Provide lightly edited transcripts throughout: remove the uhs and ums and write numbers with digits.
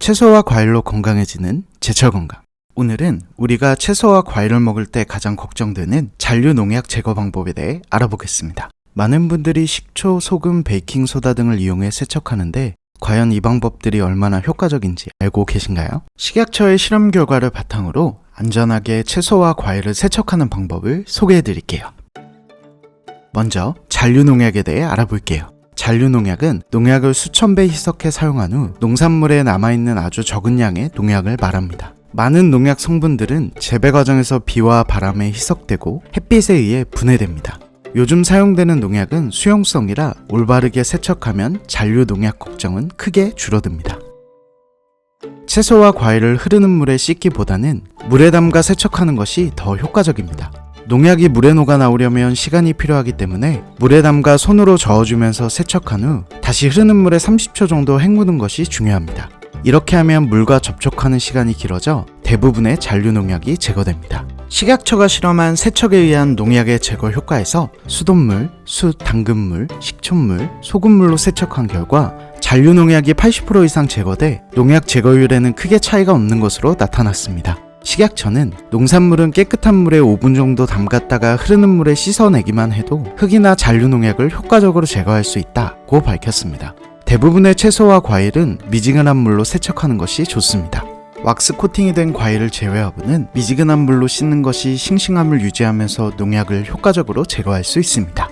채소와 과일로 건강해지는 제철 건강. 오늘은 우리가 채소와 과일을 먹을 때 가장 걱정되는 잔류 농약 제거 방법에 대해 알아보겠습니다. 많은 분들이 식초, 소금, 베이킹소다 등을 이용해 세척하는데 과연 이 방법들이 얼마나 효과적인지 알고 계신가요? 식약처의 실험 결과를 바탕으로 안전하게 채소와 과일을 세척하는 방법을 소개해 드릴게요. 먼저 잔류 농약에 대해 알아볼게요. 잔류 농약은 농약을 수천 배 희석해 사용한 후 농산물에 남아있는 아주 적은 양의 농약을 말합니다. 많은 농약 성분들은 재배 과정에서 비와 바람에 희석되고 햇빛에 의해 분해됩니다. 요즘 사용되는 농약은 수용성이라 올바르게 세척하면 잔류 농약 걱정은 크게 줄어듭니다. 채소와 과일을 흐르는 물에 씻기보다는 물에 담가 세척하는 것이 더 효과적입니다. 농약이 물에 녹아 나오려면 시간이 필요하기 때문에 물에 담가 손으로 저어주면서 세척한 후 다시 흐르는 물에 30초 정도 헹구는 것이 중요합니다. 이렇게 하면 물과 접촉하는 시간이 길어져 대부분의 잔류 농약이 제거됩니다. 식약처가 실험한 세척에 의한 농약의 제거 효과에서 수돗물, 숯, 당근물, 식초물, 소금물로 세척한 결과 잔류 농약이 80% 이상 제거돼 농약 제거율에는 크게 차이가 없는 것으로 나타났습니다. 식약처는 농산물은 깨끗한 물에 5분 정도 담갔다가 흐르는 물에 씻어내기만 해도 흙이나 잔류 농약을 효과적으로 제거할 수 있다고 밝혔습니다. 대부분의 채소와 과일은 미지근한 물로 세척하는 것이 좋습니다. 왁스 코팅이 된 과일을 제외하고는 미지근한 물로 씻는 것이 싱싱함을 유지하면서 농약을 효과적으로 제거할 수 있습니다.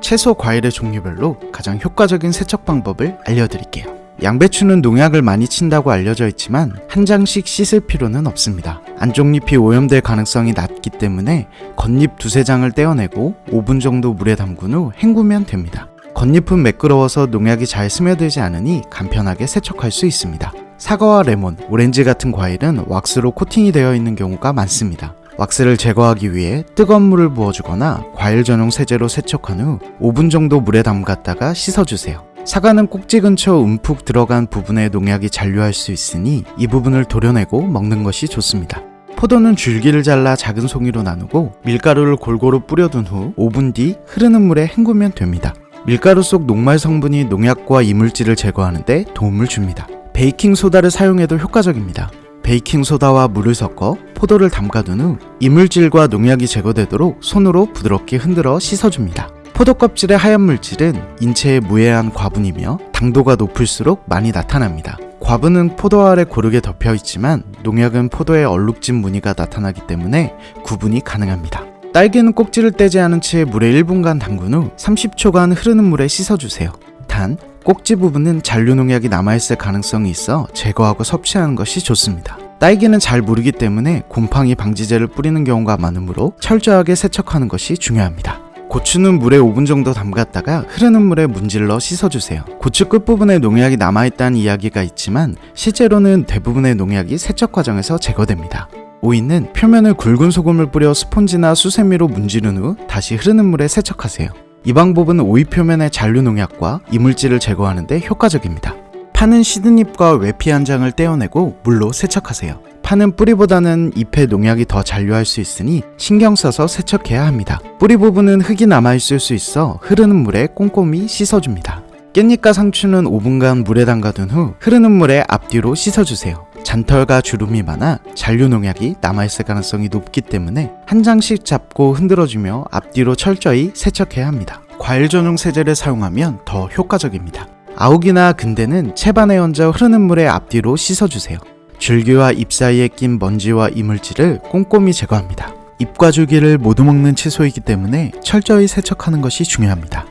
채소, 과일의 종류별로 가장 효과적인 세척 방법을 알려드릴게요. 양배추는 농약을 많이 친다고 알려져 있지만 한 장씩 씻을 필요는 없습니다. 안쪽잎이 오염될 가능성이 낮기 때문에 겉잎 두세 장을 떼어내고 5분 정도 물에 담근 후 헹구면 됩니다. 겉잎은 매끄러워서 농약이 잘 스며들지 않으니 간편하게 세척할 수 있습니다. 사과와 레몬, 오렌지 같은 과일은 왁스로 코팅이 되어 있는 경우가 많습니다. 왁스를 제거하기 위해 뜨거운 물을 부어주거나 과일 전용 세제로 세척한 후 5분 정도 물에 담갔다가 씻어주세요. 사과는 꼭지 근처 움푹 들어간 부분에 농약이 잔류할 수 있으니 이 부분을 도려내고 먹는 것이 좋습니다. 포도는 줄기를 잘라 작은 송이로 나누고 밀가루를 골고루 뿌려둔 후 5분 뒤 흐르는 물에 헹구면 됩니다. 밀가루 속 녹말 성분이 농약과 이물질을 제거하는 데 도움을 줍니다. 베이킹소다를 사용해도 효과적입니다. 베이킹소다와 물을 섞어 포도를 담가둔 후 이물질과 농약이 제거되도록 손으로 부드럽게 흔들어 씻어줍니다. 포도 껍질의 하얀 물질은 인체에 무해한 과분이며 당도가 높을수록 많이 나타납니다. 과분은 포도 알에 고르게 덮여 있지만 농약은 포도에 얼룩진 무늬가 나타나기 때문에 구분이 가능합니다. 딸기는 꼭지를 떼지 않은 채 물에 1분간 담근 후 30초간 흐르는 물에 씻어주세요. 단, 꼭지 부분은 잔류 농약이 남아있을 가능성이 있어 제거하고 섭취하는 것이 좋습니다. 딸기는 잘 무르기 때문에 곰팡이 방지제를 뿌리는 경우가 많으므로 철저하게 세척하는 것이 중요합니다. 고추는 물에 5분 정도 담갔다가 흐르는 물에 문질러 씻어주세요. 고추 끝부분에 농약이 남아있다는 이야기가 있지만 실제로는 대부분의 농약이 세척 과정에서 제거됩니다. 오이는 표면을 굵은 소금을 뿌려 스폰지나 수세미로 문지른 후 다시 흐르는 물에 세척하세요. 이 방법은 오이 표면의 잔류 농약과 이물질을 제거하는 데 효과적입니다. 파는 시든 잎과 외피 한 장을 떼어내고 물로 세척하세요. 파는 뿌리보다는 잎에 농약이 더 잔류할 수 있으니 신경 써서 세척해야 합니다. 뿌리 부분은 흙이 남아있을 수 있어 흐르는 물에 꼼꼼히 씻어줍니다. 깻잎과 상추는 5분간 물에 담가둔 후 흐르는 물에 앞뒤로 씻어주세요. 잔털과 주름이 많아 잔류 농약이 남아있을 가능성이 높기 때문에 한 장씩 잡고 흔들어주며 앞뒤로 철저히 세척해야 합니다. 과일 전용 세제를 사용하면 더 효과적입니다. 아욱이나 근대는 채반에 얹어 흐르는 물에 앞뒤로 씻어주세요. 줄기와 잎 사이에 낀 먼지와 이물질을 꼼꼼히 제거합니다. 잎과 줄기를 모두 먹는 채소이기 때문에 철저히 세척하는 것이 중요합니다.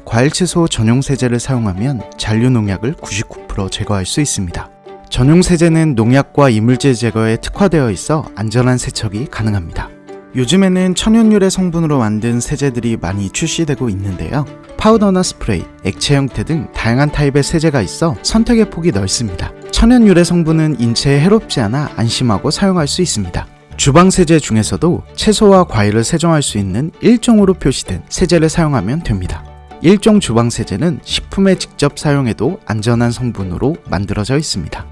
과일 채소 전용 세제를 사용하면 잔류 농약을 99% 제거할 수 있습니다. 전용 세제는 농약과 이물질 제거에 특화되어 있어 안전한 세척이 가능합니다. 요즘에는 천연유래 성분으로 만든 세제들이 많이 출시되고 있는데요. 파우더나 스프레이, 액체 형태 등 다양한 타입의 세제가 있어 선택의 폭이 넓습니다. 천연유래 성분은 인체에 해롭지 않아 안심하고 사용할 수 있습니다. 주방 세제 중에서도 채소와 과일을 세정할 수 있는 1종으로 표시된 세제를 사용하면 됩니다. 1종 주방 세제는 식품에 직접 사용해도 안전한 성분으로 만들어져 있습니다.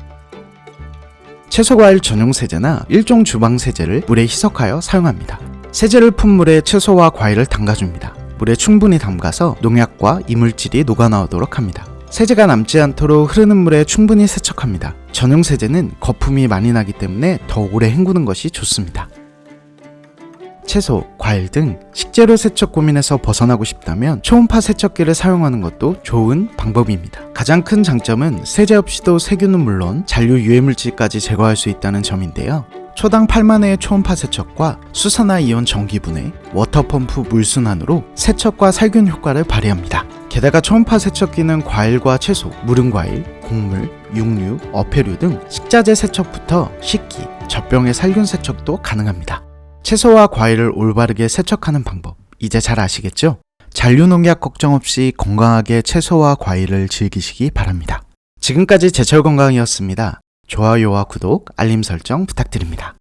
채소과일 전용 세제나 1종 주방 세제를 물에 희석하여 사용합니다. 세제를 푼 물에 채소와 과일을 담가줍니다. 물에 충분히 담가서 농약과 이물질이 녹아나오도록 합니다. 세제가 남지 않도록 흐르는 물에 충분히 세척합니다. 전용 세제는 거품이 많이 나기 때문에 더 오래 헹구는 것이 좋습니다. 채소, 과일 등 식재료 세척 고민에서 벗어나고 싶다면 초음파 세척기를 사용하는 것도 좋은 방법입니다. 가장 큰 장점은 세제 없이도 세균은 물론 잔류 유해물질까지 제거할 수 있다는 점인데요. 초당 8만회의 초음파 세척과 수산화 이온 전기분해, 워터펌프 물순환으로 세척과 살균 효과를 발휘합니다. 게다가 초음파 세척기는 과일과 채소, 무른 과일, 곡물, 육류, 어패류 등 식자재 세척부터 식기, 젖병의 살균 세척도 가능합니다. 채소와 과일을 올바르게 세척하는 방법, 이제 잘 아시겠죠? 잔류 농약 걱정 없이 건강하게 채소와 과일을 즐기시기 바랍니다. 지금까지 제철건강이었습니다. 좋아요와 구독, 알림 설정 부탁드립니다.